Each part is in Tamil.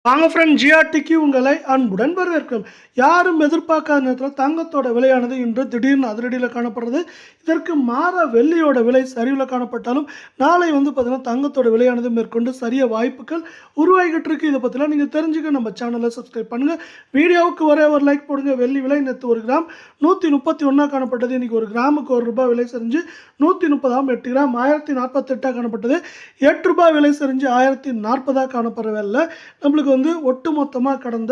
வாங்க ஃப்ரெண்ட், ஜிஆர்டிக்கு உங்களை அன்புடன் வரவேற்கிறோம். யாரும் எதிர்பார்க்காத நேரத்தில் தங்கத்தோட விலையானது இன்று திடீர்னு அதிரடியில் காணப்படுறது. இதற்கு மாறா வெள்ளியோட விலை சரிவில் காணப்பட்டாலும் நாளை பார்த்தீங்கன்னா தங்கத்தோட விலையானது மேற்கொண்டு சரிய வாய்ப்புகள் உருவாகிட்டு இருக்கு. இதை பற்றிலாம் நீங்கள் தெரிஞ்சுக்க நம்ம சேனலை சப்ஸ்கிரைப் பண்ணுங்கள். வீடியோவுக்கு ஒரே ஒரு லைக் போடுங்க. வெள்ளி விலை நேற்று 1 கிராம் 131 காணப்பட்டது. இன்றைக்கி 1 கிராமுக்கு ₹1 விலை சரிஞ்சு 130. 8 கிராம் 1048 காணப்பட்டது. ₹8 விலை சரிஞ்சு 1040 காணப்படுற வேலை நம்மளுக்கு ஒட்டுமொத்தமாக கடந்த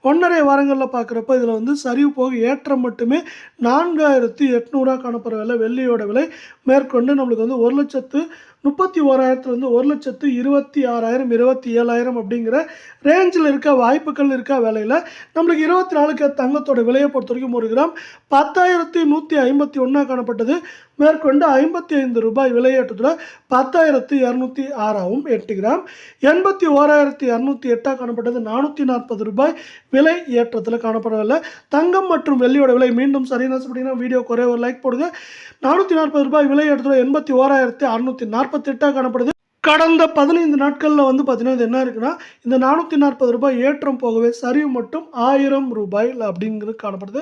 1.5 வாரங்களில் பார்க்குறப்ப இதில் சரிவு போக ஏற்றம் மட்டுமே 4800 காணப்படுற விலை வெள்ளியோட விலை மேற்கொண்டு நம்மளுக்கு 1,31,000 1,26,000 27,000 அப்படிங்கிற ரேஞ்சில் இருக்க வாய்ப்புகள் இருக்க வேலையில் நம்மளுக்கு 24 தங்கத்தோட விலையை பொறுத்த வரைக்கும் 1 கிராம் 10,151 காணப்பட்டது. மேற்கொண்டு ₹55 விலையேற்றத்தில் 10,206 8 கிராம் 81,208 காணப்பட்டது. ₹440 விலை ஏற்றத்தில் காணப்படவில்லை. தங்கம் மற்றும் வெள்ளியோட விலை மீண்டும் சரியான வீடியோ குறைய ஒரு லைக் போடுங்க. ₹440 விலை ஏற்றத்தில் 81,648 காணப்படுது. கடந்த 15 நாட்களில் பார்த்தீங்கன்னா இது என்ன இருக்குன்னா, இந்த ₹440 ஏற்றம் போகவே சரிவு மட்டும் ₹1000 அப்படிங்கிறது காணப்படுது.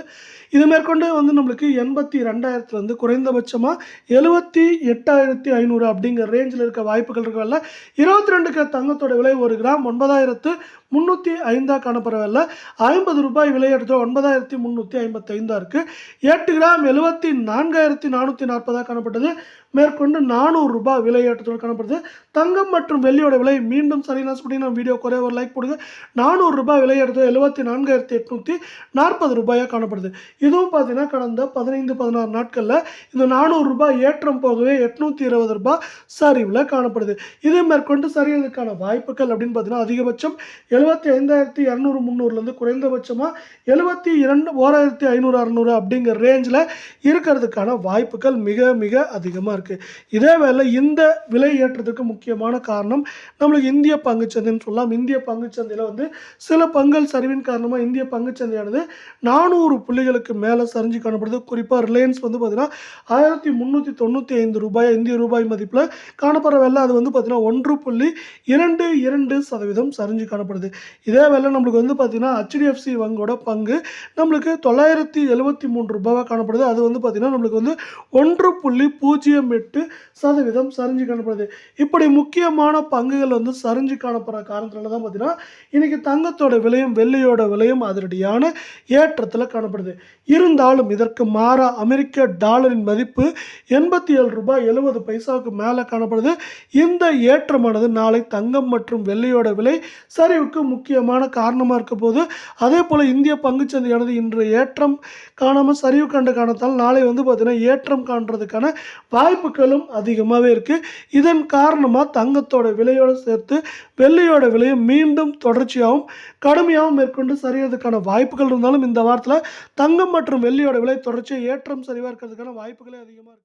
இது மேற்கொண்டு நம்மளுக்கு 82,000 குறைந்தபட்சமாக 78,500 அப்படிங்கிற ரேஞ்சில் இருக்க வாய்ப்புகள் இருக்கவில்லை. 22 தங்கத்தோட விலை 1 கிராம் 9,305 காணப்படவில்லை. ₹50 விலையேற்றத்தில் 9,355 இருக்குது. 8 கிராம் 74,440 காணப்பட்டது. மேற்கொண்டு ₹400 விலையேற்றத்தோடு காணப்படுது. தங்கம் மற்றும் வெள்ளியோட விலை மீண்டும் சரியான வீடியோ குறைய ஒரு லைக் போடுங்க. ₹400 விலையேற்றத்தில் 74,840 காணப்படுது. இதுவும் பார்த்தீங்கன்னா கடந்த 15-16 நாட்களில் இந்த ₹400 ஏற்றம் போகவே ₹820 சரிவில் காணப்படுது. இது மேற்கொண்டு சரியதுக்கான வாய்ப்புகள் அப்படின்னு பார்த்தீங்கன்னா அதிகபட்சம் 75,200-300 குறைந்தபட்சமாக 71,500-600 அப்படிங்கிற ரேஞ்சில் இருக்கிறதுக்கான வாய்ப்புகள் மிக மிக அதிகமாக இருக்குது. இதே வேளை இந்த விலை ஏற்றத்துக்கு முக்கியமான காரணம் நம்மளுக்கு இந்திய பங்குச்சந்தைன்னு சொல்லலாம். இந்திய பங்குச்சந்தையில் சில பங்குகள் சரிவின் காரணமாக இந்திய பங்குச்சந்தையானது 400 புள்ளிகளுக்கு மேலே சரிஞ்சு காணப்படுது. குறிப்பாக ரிலையன்ஸ் பார்த்தீங்கன்னா ₹1,395 இந்திய ரூபாய் மதிப்பில் காணப்படுற வேலை அது பார்த்தீங்கன்னா 1.22% சரிஞ்சு காணப்படுது. இதே வேலை நம்மளுக்கு பார்த்தீங்கன்னா HDFC வங்கோட பங்கு நம்மளுக்கு ₹973 காணப்படுது. அது பார்த்தீங்கன்னா நம்மளுக்கு 1.08% சரிஞ்சு காணப்படுது. இப்படி முக்கியமான பங்குகள் சரிஞ்சு காணப்படுற காரணத்தினால தான் பார்த்தீங்கன்னா இன்னைக்கு தங்கத்தோட விலையும் வெள்ளியோட விலையும் அதிரடியான ஏற்றத்தில் காணப்படுது. இருந்தாலும் இதற்கு மாறா அமெரிக்க டாலரின் மதிப்பு ₹87.70 மேலே காணப்படுது. இந்த ஏற்றமானது நாளை தங்கம் மற்றும் வெள்ளியோட விலை சரிவுக்கு முக்கியமான காரணமாக இருக்க போது. அதே போல் இந்திய பங்குச்சந்தையானது இன்று ஏற்றம் காணாமல் சரிவு கண்ட காரணத்தால் நாளை பார்த்தீங்கன்னா ஏற்றம் காண்றதுக்கான வாய்ப்புகளும் அதிகமாகவே இருக்குது. இதன் காரணமாக தங்கத்தோட விலையோடு சேர்த்து வெள்ளியோட விலையை மீண்டும் தொடர்ச்சியாகவும் கடுமையாகவும் மேற்கொண்டு சரியறதுக்கான வாய்ப்புகள் இருந்தாலும் இந்த வாரத்தில் தங்கம் மற்றும் வெள்ளியோட விலை தொடர்ச்சியாக ஏற்றம் சரிவாக இருக்கிறதுக்கான வாய்ப்புகளே அதிகமாக இருக்குது.